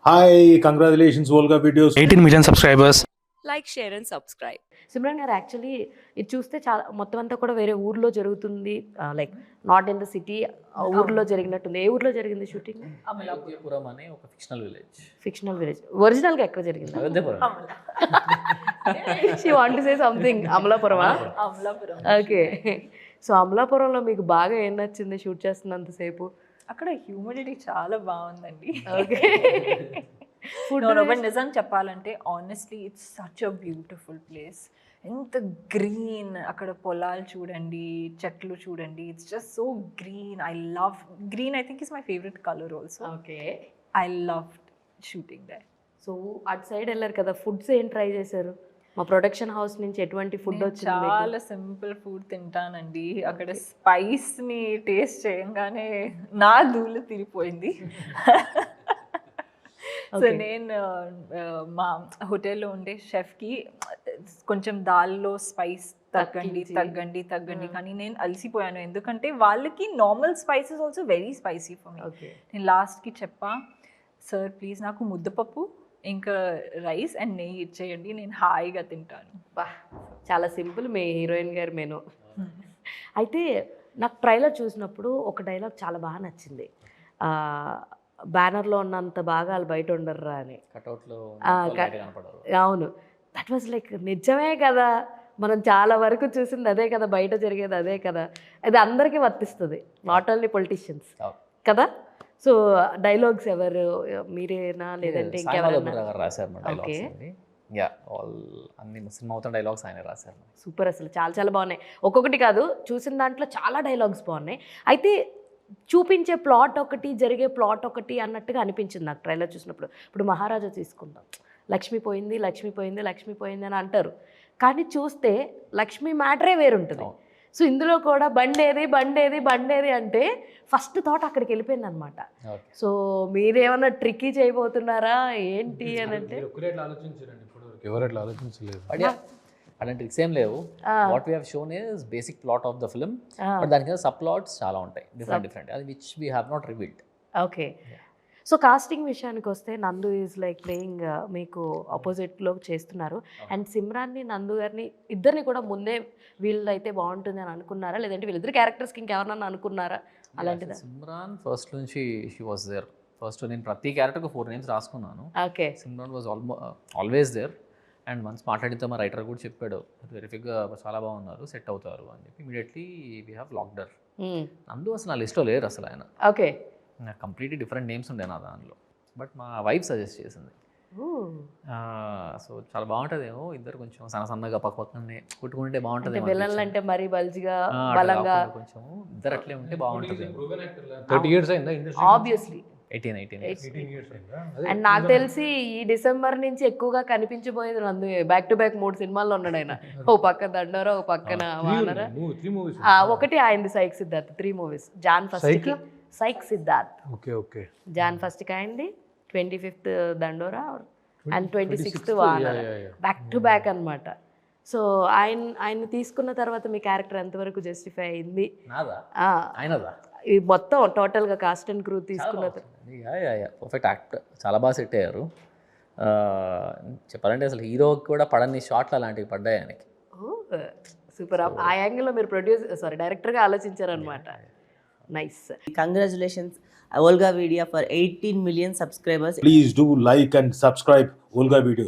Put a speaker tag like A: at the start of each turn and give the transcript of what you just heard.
A: Hi, congratulations, Volga Videos.
B: 18 million subscribers.
C: Like, share and subscribe.
D: Simran గారు actually ఇది చూస్తే చాలా మొత్తం అంతా కూడా వేరే ఊర్లో జరుగుతుంది, like not in the city, ఊర్లో జరిగినట్టుంది. ఏ ఊర్లో జరిగింది షూటింగ్?
E: అమలాపురం అనే ఒక ఫిక్షనల్ విలేజ్.
D: Fictional village. ఒరిజినల్గా ఎక్కడ జరిగింది?
E: Ayodhyapuram.
D: She want to say something. అమలాపురమా?
C: అమలాపురం.
D: ఓకే. సో అమలాపురంలో మీకు బాగా ఏం నచ్చింది షూట్ చేస్తున్నంతసేపు?
C: అక్కడ హ్యూమిడిటీ చాలా బాగుందండి.
D: ఓకే.
C: ఫుడ్ బట్ నిజం చెప్పాలంటే honestly it's such a beautiful place. ఎంత గ్రీన్, అక్కడ పొలాలు చూడండి, చెట్లు చూడండి, it's just so green. I love green. I think is my favourite colour also.
D: Okay.
C: I love shooting they.
D: So అటు సైడ్ వెళ్ళారు కదా, ఫుడ్స్ ఏం ట్రై చేశారు? మా ప్రొడక్షన్ హౌస్ నుంచి ఎటువంటి ఫుడ్ వచ్చింది?
C: చాలా సింపుల్ ఫుడ్ తింటానండి. అక్కడ స్పైస్ ని టేస్ట్ చేయంగానే నా ధూళి తిరిగిపోయింది. సో నేను మా హోటల్లో ఉండే షెఫ్కి కొంచెం దాల్లో స్పైస్ తగ్గండి కానీ నేను అలసిపోయాను. ఎందుకంటే వాళ్ళకి normal spices also very spicy for me. నేను లాస్ట్కి చెప్పా, సార్ ప్లీజ్ నాకు ముద్దపప్పు ఇంకా రైస్ అండ్ నెయ్యి ఇచ్చేయండి, నేను హాయిగా తింటాను.
D: బా, చాలా సింపుల్ మీ హీరోయిన్ గారి మెను. అయితే నాకు ట్రైలర్ చూసినప్పుడు ఒక డైలాగ్ చాలా బాగా నచ్చింది. బ్యానర్లో ఉన్నంత బాగా వాళ్ళు బయట ఉండర్రా అని.
E: కటౌట్లో
D: అవును, దట్ వాజ్ లైక్ నిజమే కదా, మనం చాలా వరకు చూసింది అదే కదా, బయట జరిగేది అదే కదా. అది అందరికీ వర్తిస్తుంది, నాట్ ఓన్లీ పొలిటీషియన్స్ కదా. సో డైలాగ్స్ ఎవరు, మీరేనా లేదంటే ఇంకెవరైనా
E: రాశారు?
D: ఓకే.
E: అన్ని సినిమా అవుతున్న డైలాగ్స్ ఆయన రాశారు.
D: సూపర్, అసలు చాలా చాలా బాగున్నాయి. ఒక్కొక్కటి కాదు, చూసిన దాంట్లో చాలా డైలాగ్స్ బాగున్నాయి. అయితే చూపించే ప్లాట్ ఒకటి, జరిగే ప్లాట్ ఒకటి అన్నట్టుగా అనిపించింది నాకు ట్రైలర్ చూసినప్పుడు. ఇప్పుడు మహారాజా తీసుకుందాం, లక్ష్మి పోయింది లక్ష్మి పోయింది లక్ష్మి పోయింది అని అంటారు, కానీ చూస్తే లక్ష్మి మ్యాటరే వేరుంటుంది. సో ఇందులో కూడా బండేది బండేది బండేది అంటే ఫస్ట్ థాట్ అక్కడికి వెళ్ళిపోయింది అనమాట. సో మీరేమన్నా ట్రిక్కీ చేయబోతున్నారా ఏంటి అని అంటే?
A: ఎవరు ఆలోచించలేదు.
E: అలాంటి ట్రిక్స్ ఏం లేవు. What we have shown is basic plot of the film, but దానికి సబ్ ప్లాట్స్ చాలా ఉంటాయి, డిఫరెంట్ అది which we have not revealed.
D: Okay. So casting విషయానికి వస్తే నందు ఈజ్ లైక్ ప్లేయింగ్, మీకు ఆపోజిట్లో చేస్తున్నారు. అండ్ సిమ్రాన్ని, నందు గారిని ఇద్దరిని కూడా ముందే వీళ్ళు అయితే బాగుంటుంది అని అనుకున్నారా, లేదంటే వీళ్ళిద్దరు క్యారెక్టర్స్కి ఇంకెవరన్నా అనుకున్నారా అలాంటిదా?
E: సిమ్రాన్ ఫస్ట్ నుంచి షీ వాజ్ దేర్. ఫస్ట్ నేను ప్రతి క్యారెక్టర్కి 4 నేమ్స్ రాసుకున్నాను.
D: Okay.
E: Simran was always there. And once మాట్లాడితే మా రైటర్ కూడా చెప్పాడు, వెరిఫిక్గా చాలా బాగున్నారు, సెట్ అవుతారు అని చెప్పి ఇమీడియట్లీ వీ హ్యావ్ లాక్డర్. నందు అసలు నా లిస్ట్లో లేరు అసలు ఆయన.
D: ఓకే.
E: నాకు కంప్లీట్లీ డిఫరెంట్ నేమ్స్ ఉండే నా దానిలో, బట్ మా వైఫ్ సజెస్ట్ చేసింది. సో చాలా బాగుంటుందేమో, ఇద్దరు కొంచెం సన్నగా పక్కనే కొట్టుకుంటే బాగుంటుంది.
D: విలన్లు అంటే మరీ బల్జిగా బలంగా
E: కొంచెం ఇద్దరు అట్లే ఉంటే బాగుంటుంది.
A: 30 years అయిందా ఇండస్ట్రీ?
D: Obviously
E: 18 years.
D: అండ్ నాకు తెలిసి ఈ డిసెంబర్ నుంచి ఎక్కువగా కనిపించబోయేది నందు. బ్యాక్ టు బ్యాక్ 3 సినిమాల్లో ఉన్నాడు ఆయన. ఓ పక్క దండోరా, ఓ పక్కన వానరా. ఒకటి ఆయనది Psych Siddharth, 3 movies. Jan first Psych Siddharth,
A: okay.
D: Jan ఫస్ట్కి అయింది, 25th Dandora and 26th Vanara, back to back అనమాట. సో ఆయన తీసుకున్న తర్వాత మీ క్యారెక్టర్ ఎంతవరకు జస్టిఫై అయింది? ఈ మొత్తం టోటల్గా కాస్ట్ అండ్ క్రూ తీసుకున్న
E: పర్ఫెక్ట్ యాక్ట్, చాలా బాగా సెట్ అయ్యారు. చెప్పాలంటే అసలు హీరోకి కూడా పడని షాట్లు అలాంటివి పడ్డాయి ఆయనకి.
D: సూపర్. ఆ యాంగిల్లో మీరు డైరెక్టర్గా ఆలోచించారనమాట. Nice.
F: Congratulations, Volga Video for 18 million subscribers.
A: Please do like and subscribe Volga Videos.